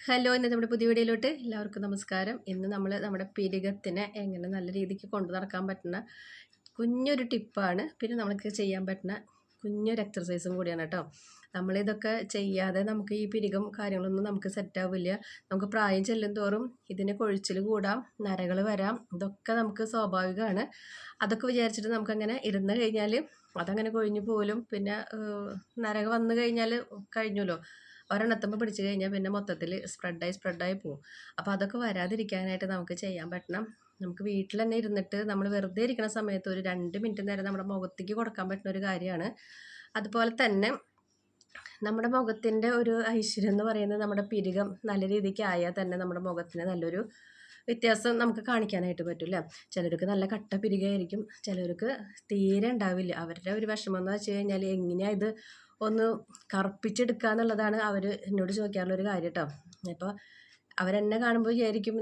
Hello, ഇന്നത്തെ നമ്മുടെ പുതിയ വീഡിയോയിലോട്ട് എല്ലാവർക്കും നമസ്കാരം. ഇന്ന് നമ്മൾ നമ്മുടെ പിരികത്തിനെ എങ്ങനെ നല്ല രീതിക്ക് കൊണ്ടു നടക്കാൻ പറ്റുന്ന കുഞ്ഞൊരു ടിപ്പാണ്. പിന്നെ നമുക്ക് ചെയ്യാൻ പറ്റുന്ന കുഞ്ഞൊരു എക്സർസൈസും കൂടിയാണ് കേട്ടോ. നമ്മളിതൊക്കെ ചെയ്യാതെ നമുക്ക് ഈ പിരികം കാര്യങ്ങളൊന്നും നമുക്ക് സെറ്റാവില്ല. നമുക്ക് പ്രായം ചെല്ലും തോറും ഇതിന് കൊഴിച്ചിൽ കൂടാം, നരകൾ വരാം. ഇതൊക്കെ നമുക്ക് സ്വാഭാവികമാണ്. അതൊക്കെ വിചാരിച്ചിട്ട് നമുക്കങ്ങനെ ഇരുന്ന് കഴിഞ്ഞാൽ അതങ്ങനെ കൊഴിഞ്ഞു പോലും. പിന്നെ നരക വന്നു കഴിഞ്ഞാൽ കഴിഞ്ഞല്ലോ. ഒരെണ്ണത്തുമ്പോൾ പിടിച്ചു കഴിഞ്ഞാൽ പിന്നെ മൊത്തത്തിൽ സ്പ്രെഡായി പോവും. അപ്പോൾ അതൊക്കെ വരാതിരിക്കാനായിട്ട് നമുക്ക് ചെയ്യാൻ പറ്റണം. നമുക്ക് വീട്ടിൽ തന്നെ ഇരുന്നിട്ട് നമ്മൾ വെറുതെ ഇരിക്കുന്ന സമയത്ത് ഒരു 2 മിനിറ്റ് നേരം നമ്മുടെ മുഖത്തേക്ക് കൊടുക്കാൻ പറ്റുന്ന ഒരു കാര്യമാണ്. അതുപോലെ തന്നെ നമ്മുടെ മുഖത്തിൻ്റെ ഒരു ഐശ്വര്യം എന്ന് പറയുന്നത് നമ്മുടെ പിരികം നല്ല രീതിക്ക് ആയാൽ തന്നെ നമ്മുടെ മുഖത്തിന് നല്ലൊരു വ്യത്യാസം നമുക്ക് കാണിക്കാനായിട്ട് പറ്റില്ല. ചിലർക്ക് നല്ല കട്ട പിരികയായിരിക്കും, ചിലർക്ക് തീരെ ഉണ്ടാവില്ല. അവരുടെ ഒരു വിഷമം എന്ന് വെച്ച് കഴിഞ്ഞാൽ എങ്ങനെയാണ് ഇത് ഒന്ന് കറുപ്പിച്ചെടുക്കുക എന്നുള്ളതാണ് അവർ എന്നോട് ചോദിക്കാറുള്ളൊരു കാര്യം കേട്ടോ. അപ്പോൾ അവരെന്നെ കാണുമ്പോൾ വിചാരിക്കും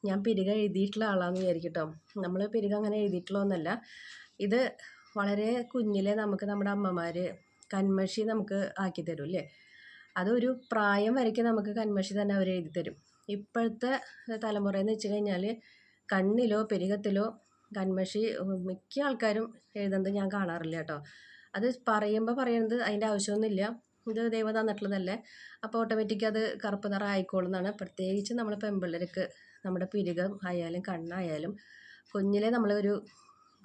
ഞാൻ പിരിക എഴുതിയിട്ടുള്ള ആളാണെന്ന് വിചാരിക്കും കേട്ടോ. നമ്മൾ പിരിക അങ്ങനെ എഴുതിയിട്ടുള്ള ഒന്നല്ല. ഇത് വളരെ കുഞ്ഞിലെ നമുക്ക് നമ്മുടെ അമ്മമാർ കൺമഷി നമുക്ക് ആക്കി തരും അല്ലേ. അതൊരു പ്രായം വരയ്ക്ക് നമുക്ക് കൺമഷി തന്നെ അവർ എഴുതി തരും. ഇപ്പോഴത്തെ തലമുറയെന്ന് വെച്ച് കഴിഞ്ഞാൽ കണ്ണിലോ പെരുകത്തിലോ കൺമഷി മിക്ക ആൾക്കാരും എഴുതുന്നത് ഞാൻ കാണാറില്ല കേട്ടോ. അത് പറയുന്നത് അതിൻ്റെ ആവശ്യമൊന്നുമില്ല. ഇത് ദൈവം തന്നിട്ടുള്ളതല്ലേ, അപ്പോൾ ഓട്ടോമാറ്റിക് അത് കറുപ്പ് നിറം ആയിക്കോളും എന്നാണ്. പ്രത്യേകിച്ച് നമ്മൾ പെൺപിള്ളേർക്ക് നമ്മുടെ പിരികം ആയാലും കണ്ണായാലും കുഞ്ഞിലെ നമ്മളൊരു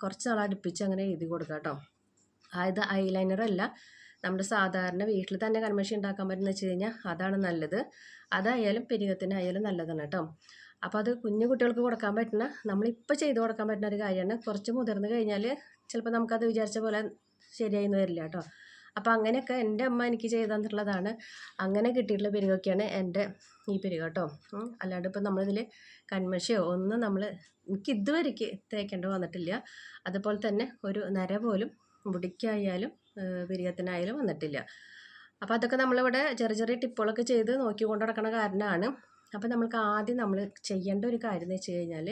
കുറച്ച് നാൾ അടുപ്പിച്ച് അങ്ങനെ എഴുതി കൊടുക്കുക കേട്ടോ. അതായത് ഐലൈനറല്ല, നമ്മുടെ സാധാരണ വീട്ടിൽ തന്നെ കൺമഷി ഉണ്ടാക്കാൻ പറ്റുന്ന വെച്ച് കഴിഞ്ഞാൽ അതാണ് നല്ലത്. അതായാലും പിരികത്തിനായാലും നല്ലതാണ് കേട്ടോ. അപ്പോൾ അത് കുഞ്ഞു കുട്ടികൾക്ക് കൊടുക്കാൻ പറ്റുന്ന, നമ്മളിപ്പോൾ ചെയ്ത് കൊടുക്കാൻ പറ്റുന്ന ഒരു കാര്യമാണ്. കുറച്ച് മുതിർന്ന് കഴിഞ്ഞാൽ ചിലപ്പോൾ നമുക്കത് വിചാരിച്ച പോലെ ശരിയായിന്ന് വരില്ല കേട്ടോ. അപ്പോൾ അങ്ങനെയൊക്കെ എൻ്റെ അമ്മ എനിക്ക് ചെയ്തു തന്നിട്ടുള്ളതാണ്. അങ്ങനെ കിട്ടിയിട്ടുള്ള പിരികൊക്കെയാണ് എൻ്റെ ഈ പിരികം കേട്ടോ. അല്ലാണ്ട് ഇപ്പോൾ നമ്മളിതിൽ കൺമഷിയോ ഒന്നും എനിക്ക് ഇതുവരെയ്ക്ക് തേക്കേണ്ടി വന്നിട്ടില്ല. അതുപോലെ തന്നെ ഒരു നര പോലും മുടിക്കായാലും പിരികത്തിനായാലും വന്നിട്ടില്ല. അപ്പോൾ അതൊക്കെ നമ്മളിവിടെ ചെറിയ ചെറിയ ടിപ്പുകളൊക്കെ ചെയ്ത് നോക്കിക്കൊണ്ട് നടക്കണ കാരണമാണ്. അപ്പോൾ നമ്മൾക്ക് ആദ്യം നമ്മൾ ചെയ്യേണ്ട ഒരു കാര്യം എന്ന് വെച്ച് കഴിഞ്ഞാൽ,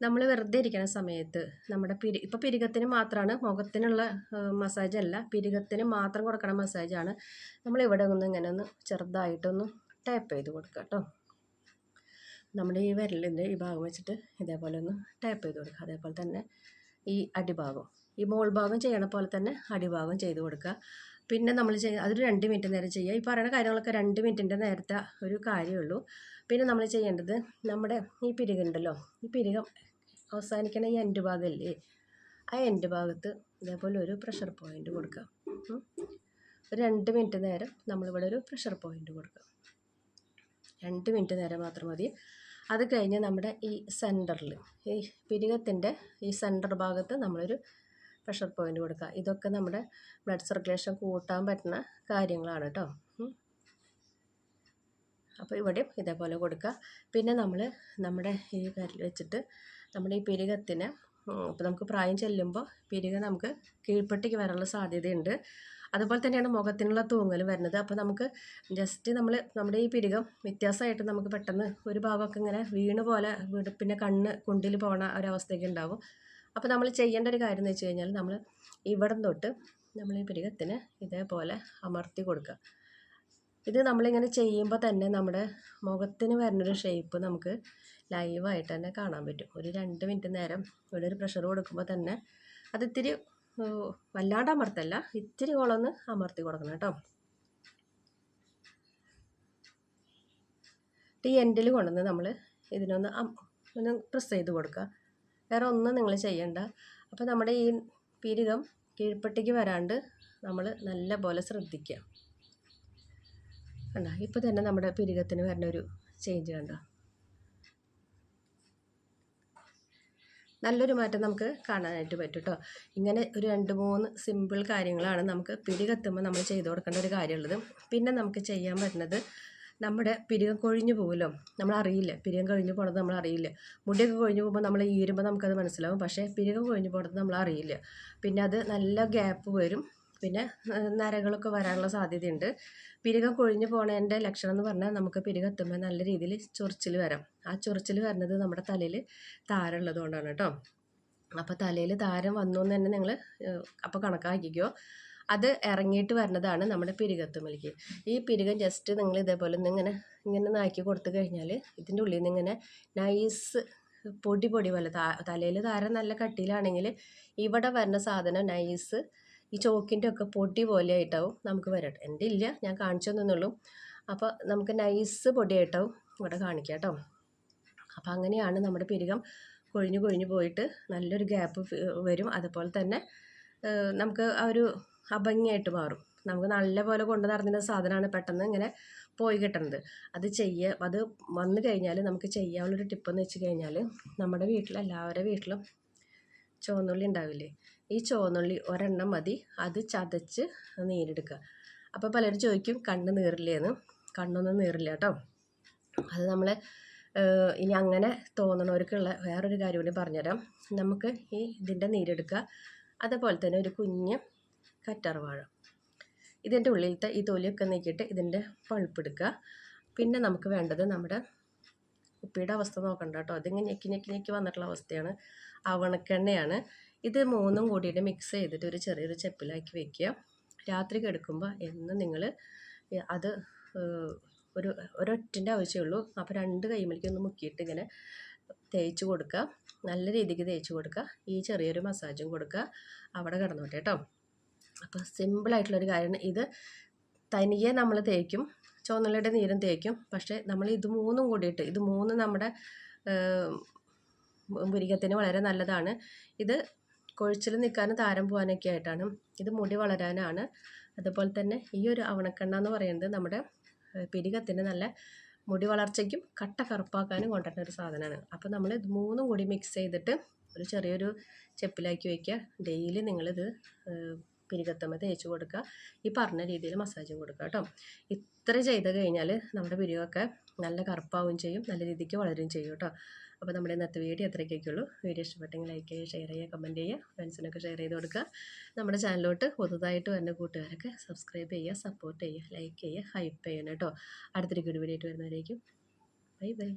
നമ്മൾ വെറുതെ ഇരിക്കുന്ന സമയത്ത് നമ്മുടെ ഇപ്പോൾ പിരികത്തിന് മാത്രമാണ്, മുഖത്തിനുള്ള മസാജ് അല്ല, പിരികത്തിന് മാത്രം കൊടുക്കണ മസാജാണ്. നമ്മളിവിടെ ഒന്ന് ഇങ്ങനെ ഒന്ന് ചെറുതായിട്ടൊന്ന് ടാപ്പ് ചെയ്ത് കൊടുക്കുക കേട്ടോ. നമ്മുടെ ഈ വിരലിൻ്റെ ഈ ഭാഗം വെച്ചിട്ട് ഇതേപോലെ ഒന്ന് ടാപ്പ് ചെയ്ത് കൊടുക്കുക. അതേപോലെ തന്നെ ഈ അടിഭാഗം, ഈ മോൾ ഭാഗം ചെയ്യണ പോലെ തന്നെ അടിഭാഗം ചെയ്ത് കൊടുക്കുക. പിന്നെ നമ്മൾ അതൊരു 2 മിനിറ്റ് നേരം ചെയ്യുക. ഈ പറയുന്ന കാര്യങ്ങളൊക്കെ 2 മിനിറ്റിൻ്റെ നേരത്തെ ഒരു കാര്യമുള്ളൂ. പിന്നെ നമ്മൾ ചെയ്യേണ്ടത്, നമ്മുടെ ഈ പിരികുണ്ടല്ലോ, ഈ പിരികം അവസാനിക്കണ ഈ എൻഡ് ഭാഗമല്ലേ, ആ എൻഡ് ഭാഗത്ത് ഇതേപോലെ ഒരു പ്രഷർ പോയിൻ്റ് കൊടുക്കുക. ഒരു 2 മിനിറ്റ് നേരം നമ്മളിവിടെ ഒരു പ്രഷർ പോയിൻ്റ് കൊടുക്കുക. 2 മിനിറ്റ് നേരം മാത്രം മതി. അത് കഴിഞ്ഞ് നമ്മുടെ ഈ സെൻറ്ററിൽ, ഈ പിരികത്തിൻ്റെ ഈ സെൻറ്റർ ഭാഗത്ത് നമ്മളൊരു പ്രഷർ പോയിൻ്റ് കൊടുക്കുക. ഇതൊക്കെ നമ്മുടെ ബ്ലഡ് സർക്കുലേഷൻ കൂട്ടാൻ പറ്റുന്ന കാര്യങ്ങളാണ് കേട്ടോ. അപ്പോൾ ഇവിടെയും ഇതേപോലെ കൊടുക്കുക. പിന്നെ നമ്മൾ നമ്മുടെ ഈ വിരൽ വെച്ചിട്ട് നമ്മുടെ ഈ പിരികത്തിന്, ഇപ്പോൾ നമുക്ക് പ്രായം ചെല്ലുമ്പോൾ പിരികം നമുക്ക് കീഴ്പ്പെട്ടിക്ക് വരാനുള്ള സാധ്യതയുണ്ട്. അതുപോലെ തന്നെയാണ് മുഖത്തിനുള്ള തൂങ്ങൽ വരുന്നത്. അപ്പോൾ നമുക്ക് ജസ്റ്റ് നമ്മുടെ ഈ പിരികം വ്യത്യാസമായിട്ട് നമുക്ക് പെട്ടെന്ന് ഒരു ഭാഗമൊക്കെ ഇങ്ങനെ വീണ് പോലെ പിന്നെ കണ്ണ് കുണ്ടിൽ പോകണ ഒരവസ്ഥയൊക്കെ ഉണ്ടാവും. അപ്പോൾ നമ്മൾ ചെയ്യേണ്ട ഒരു കാര്യം എന്ന് വെച്ച് കഴിഞ്ഞാൽ, നമ്മൾ ഇവിടം തൊട്ട് നമ്മൾ ഈ പിരികത്തിന് ഇതേപോലെ അമർത്തി കൊടുക്കുക. ഇത് നമ്മളിങ്ങനെ ചെയ്യുമ്പോൾ തന്നെ നമ്മുടെ മുഖത്തിന് വരുന്നൊരു ഷേപ്പ് നമുക്ക് ലൈവായിട്ട് തന്നെ കാണാൻ പറ്റും. ഒരു 2 മിനിറ്റ് നേരം ഇവിടെ ഒരു പ്രഷർ കൊടുക്കുമ്പോൾ തന്നെ അത് ഇത്തിരി വല്ലാണ്ട് അമർത്തല്ല, ഇത്തിരി കോളൊന്ന് അമർത്തി കൊടുക്കണം കേട്ടോ. ഈ എൻഡിൽ കൊണ്ടുവന്ന് നമ്മൾ ഒന്ന് പ്രസ് ചെയ്ത് കൊടുക്കുക. വേറെ ഒന്നും നിങ്ങൾ ചെയ്യണ്ട. അപ്പോൾ നമ്മുടെ ഈ പിരികം കീഴ്പ്പെട്ടിക്ക് വരാണ്ട് നമ്മൾ നല്ല പോലെ ശ്രദ്ധിക്കുക. കണ്ടോ, ഇപ്പോൾ തന്നെ നമ്മുടെ പിരികത്തിന് വരുന്നൊരു ചേഞ്ച് കണ്ടോ. നല്ലൊരു മാറ്റം നമുക്ക് കാണാനായിട്ട് പറ്റും കേട്ടോ. ഇങ്ങനെ ഒരു 2-3 സിമ്പിൾ കാര്യങ്ങളാണ് നമുക്ക് പിരികെത്തുമ്പോൾ നമ്മൾ ചെയ്ത് കൊടുക്കേണ്ട ഒരു കാര്യമുള്ളത്. പിന്നെ നമുക്ക് ചെയ്യാൻ പറ്റുന്നത്, നമ്മുടെ പിരികം കൊഴിഞ്ഞു പോകുമല്ലോ, നമ്മളറിയില്ല. പിരികം കൊഴിഞ്ഞു പോകണത് നമ്മളറിയില്ല. മുടിയൊക്കെ കൊഴിഞ്ഞു പോകുമ്പോൾ നമ്മൾ ഈരുമ്പോൾ നമുക്കത് മനസ്സിലാവും. പക്ഷേ പിരികം കൊഴിഞ്ഞു പോകുന്നത് നമ്മളറിയില്ല. പിന്നെ അത് നല്ല ഗ്യാപ്പ് വരും. പിന്നെ നരകളൊക്കെ വരാനുള്ള സാധ്യതയുണ്ട്. പിരികം കൊഴിഞ്ഞു പോണതിൻ്റെ ലക്ഷണം എന്ന് പറഞ്ഞാൽ, നമുക്ക് പിരികം എത്തുമ്പോൾ നല്ല രീതിയിൽ ചൊറിച്ചിൽ വരാം. ആ ചൊറിച്ചിൽ വരുന്നത് നമ്മുടെ തലയിൽ താരം ഉള്ളത് കൊണ്ടാണ് കേട്ടോ. അപ്പോൾ തലയിൽ താരം വന്നു എന്ന് തന്നെ നിങ്ങൾ അപ്പോൾ കണക്കാക്കിക്കോ. അത് ഇറങ്ങിയിട്ട് വരുന്നതാണ് നമ്മുടെ പിരികത്തുമ്മലേക്ക്. ഈ പിരികം ജസ്റ്റ് നിങ്ങൾ ഇതേപോലെ ഇങ്ങനെ ഇങ്ങനെ നാക്കി കൊടുത്തു കഴിഞ്ഞാൽ ഇതിൻ്റെ ഉള്ളിൽ നിന്ന് ഇങ്ങനെ നൈസ് പൊടി പോലെ തലയിൽ താരം നല്ല കട്ടിയിലാണെങ്കിൽ ഇവിടെ വരുന്ന സാധനം നൈസ് ഈ ചോക്കിൻ്റെ ഒക്കെ പൊടി പോലെ ആയിട്ടാവും നമുക്ക് വരട്ടെ. എൻ്റെ ഇല്ല, ഞാൻ കാണിച്ചു തന്നുള്ളൂ. അപ്പോൾ നമുക്ക് നൈസ് പൊടിയായിട്ടാവും ഇവിടെ കാണിക്കാം കേട്ടോ. അപ്പോൾ അങ്ങനെയാണ് നമ്മുടെ പിരികം കൊഴിഞ്ഞു പോയിട്ട് നല്ലൊരു ഗ്യാപ്പ് വരും. അതുപോലെ തന്നെ നമുക്ക് ആ ഒരു അഭംഗിയായിട്ട് മാറും. നമുക്ക് നല്ല പോലെ കൊണ്ട് നടന്നിരുന്ന സാധനമാണ് പെട്ടെന്ന് ഇങ്ങനെ പോയി കിട്ടുന്നത്. അത് വന്നു കഴിഞ്ഞാൽ നമുക്ക് ചെയ്യാനുള്ളൊരു ടിപ്പെന്ന് വെച്ച് കഴിഞ്ഞാൽ, നമ്മുടെ എല്ലാവരുടെ വീട്ടിലും ചുവന്നുള്ളി ഉണ്ടാവില്ലേ, ഈ ചുവന്നുള്ളി ഒരെണ്ണം മതി, അത് ചതച്ച് നീരെടുക്കുക. അപ്പോൾ പലരും ചോദിക്കും കണ്ണ് നീറില്ലേന്ന്. കണ്ണൊന്നും നീറില്ല കേട്ടോ. അത് നമ്മൾ ഇനി അങ്ങനെ തോന്നണവർക്കുള്ള വേറൊരു കാര്യം കൂടി പറഞ്ഞുതരാം. നമുക്ക് ഇതിൻ്റെ നീരെടുക്കുക. അതുപോലെ തന്നെ ഒരു കുഞ്ഞ് കറ്റാർവാഴ, ഇതിൻ്റെ ഉള്ളിലത്തെ ഈ തൊലിയൊക്കെ നീക്കിയിട്ട് ഇതിൻ്റെ പൾപ്പ് എടുക്കുക. പിന്നെ നമുക്ക് വേണ്ടത് നമ്മുടെ കുപ്പിയുടെ അവസ്ഥ നോക്കണ്ട കേട്ടോ, അതിങ്ങനെ ഞെക്കി വന്നിട്ടുള്ള അവസ്ഥയാണ്. അവണക്കെണ്ണയാണ്. ഇത് മൂന്നും കൂടിയിട്ട് മിക്സ് ചെയ്തിട്ട് ഒരു ചെറിയൊരു ചെപ്പിലാക്കി വെക്കുക. രാത്രി കിടക്കുമ്പോൾ എന്ന് നിങ്ങൾ അത് ഒരൊറ്റിൻ്റെ ആവശ്യമുള്ളൂ. അപ്പോൾ 2 കൈമേലേക്ക് ഒന്ന് മുക്കിയിട്ട് ഇങ്ങനെ തേച്ച് കൊടുക്കുക. നല്ല രീതിക്ക് തേച്ച് കൊടുക്കുക. ഈ ചെറിയൊരു മസാജും കൊടുക്കുക. അവിടെ കിടന്നോട്ടെ കേട്ടോ. അപ്പോൾ സിമ്പിളായിട്ടുള്ളൊരു കാര്യമാണ് ഇത്. തനിയെ നമ്മൾ തേക്കും, ചുവന്നുള്ളിയുടെ നീരും തേക്കും. പക്ഷേ നമ്മൾ ഇത് മൂന്നും കൂടിയിട്ട്, ഇത് മൂന്നും നമ്മുടെ പുരികത്തിന് വളരെ നല്ലതാണ്. ഇത് കൊഴിച്ചിൽ നിൽക്കാനും താരം പോകാനൊക്കെ ആയിട്ടാണ്. ഇത് മുടി വളരാനാണ്. അതുപോലെ തന്നെ ഈ ഒരു അവണക്കെണ്ണ എന്ന് പറയുന്നത് നമ്മുടെ പിരികത്തിന് നല്ല മുടി വളർച്ചയ്ക്കും കട്ട കറുപ്പാക്കാനും കൊണ്ടുവരുന്ന ഒരു സാധനമാണ്. അപ്പോൾ നമ്മൾ ഇത് മൂന്നും കൂടി മിക്സ് ചെയ്തിട്ട് ഒരു ചെറിയൊരു ചെപ്പിലാക്കി വയ്ക്കുക. ഡെയിലി നിങ്ങളിത് പിരികത്തമ്മ തേച്ച് കൊടുക്കുക. ഈ പറഞ്ഞ രീതിയിൽ മസാജും കൊടുക്കുക കേട്ടോ. ഇത്ര ചെയ്ത് കഴിഞ്ഞാൽ നമ്മുടെ പിരികമൊക്കെ നല്ല കറുപ്പാവുകയും ചെയ്യും, നല്ല രീതിക്ക് വളരുകയും ചെയ്യും കേട്ടോ. അപ്പോൾ നമ്മുടെ ഇന്നത്തെ വീഡിയോ അത്രയ്ക്കൊക്കെയുള്ളൂ. വീഡിയോ ഇഷ്ടപ്പെട്ടെങ്കിൽ ലൈക്ക് ചെയ്യുക, ഷെയർ ചെയ്യുക, കമൻറ്റ് ചെയ്യുക, ഫ്രണ്ട്സിനൊക്കെ ഷെയർ ചെയ്ത് കൊടുക്കുക. നമ്മുടെ ചാനലിലോട്ട് പുതുതായിട്ട് വരുന്ന കൂട്ടുകാരൊക്കെ സബ്സ്ക്രൈബ് ചെയ്യുക, സപ്പോർട്ട് ചെയ്യുക, ലൈക്ക് ചെയ്യുക, ഹൈപ്പ് ചെയ്യണം കേട്ടോ. അടുത്തൊരു വീഡിയോ ആയിട്ട് വരുന്നവരേക്കും ബൈ.